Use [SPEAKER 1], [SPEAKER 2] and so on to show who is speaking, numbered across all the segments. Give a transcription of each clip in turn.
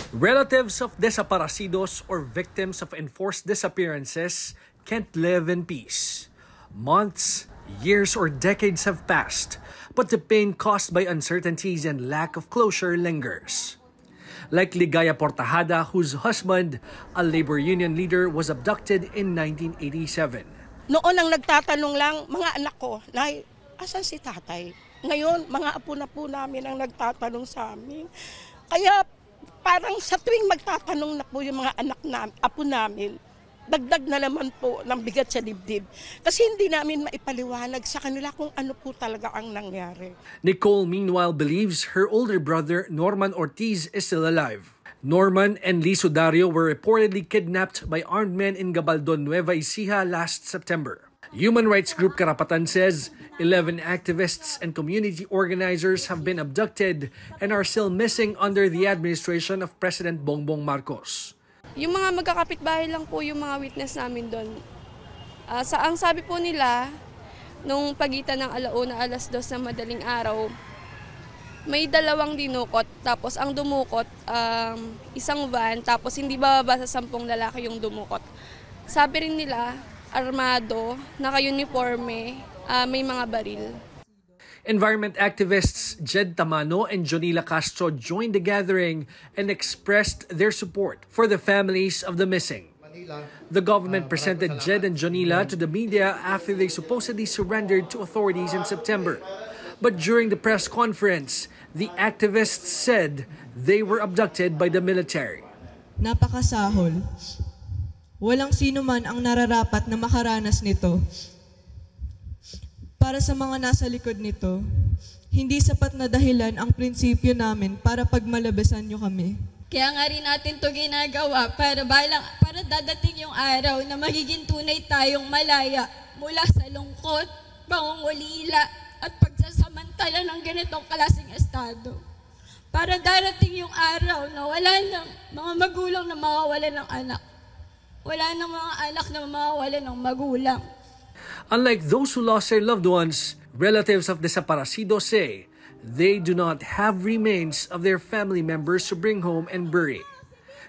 [SPEAKER 1] Relatives of desaparecidos or victims of enforced disappearances can't live in peace. Months, years, or decades have passed, but the pain caused by uncertainties and lack of closure lingers. Like Ligaya Portajada, whose husband, a labor union leader, was abducted in 1987.
[SPEAKER 2] Noon ang nagtatanong lang, mga anak ko, Nay, asan si tatay? Ngayon, mga apo na po namin ang nagtatanong sa amin. Kaya parang sa tuwing magtatanong na po yung mga anak namin, apo namin, dagdag na naman po ng bigat sa dibdib. Kasi hindi namin maipaliwanag sa kanila kung ano po talaga ang nangyari.
[SPEAKER 1] Nicole, meanwhile, believes her older brother, Norman Ortiz, is still alive. Norman and Lee Sudario were reportedly kidnapped by armed men in Gabaldon, Nueva Ecija last September. Human rights group Karapatan says 11 activists and community organizers have been abducted and are still missing under the administration of President Bongbong Marcos.
[SPEAKER 3] Yung mga magkakapitbahay lang po yung mga witness namin doon. Ang sabi po nila, nung pagitan ng 1:00 alas 2 ng madaling araw, may 2 dinukot, tapos ang dumukot, isang van, tapos hindi bababa sa 10 lalaki yung dumukot. Sabi rin nila, armado, naka-uniforme, may mga baril.
[SPEAKER 1] Environment activists Jed Tamano and Jonila Castro joined the gathering and expressed their support for the families of the missing. The government presented Jed and Jonila to the media after they supposedly surrendered to authorities in September. But during the press conference, the activists said they were abducted by the military.
[SPEAKER 4] Napakasahol. Walang sino man ang nararapat na makaranas nito. Para sa mga nasa likod nito, hindi sapat na dahilan ang prinsipyo namin para pagmalabasan nyo kami.
[SPEAKER 5] Kaya nga rin natin ito ginagawa para dadating yung araw na magiging tunay tayong malaya mula sa lungkot, pangungulila at pagsasamantala ng ganitong klaseng estado. Para darating yung araw na wala ng mga magulang na mawawalan ng anak. Wala ng mga anak na mawawalan ng magulang.
[SPEAKER 1] Unlike those who lost their loved ones, relatives of desaparecidos say they do not have remains of their family members to bring home and bury.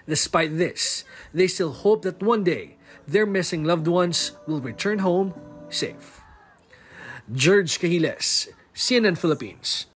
[SPEAKER 1] Despite this, they still hope that one day their missing loved ones will return home safe. George Cahiles, CNN Philippines.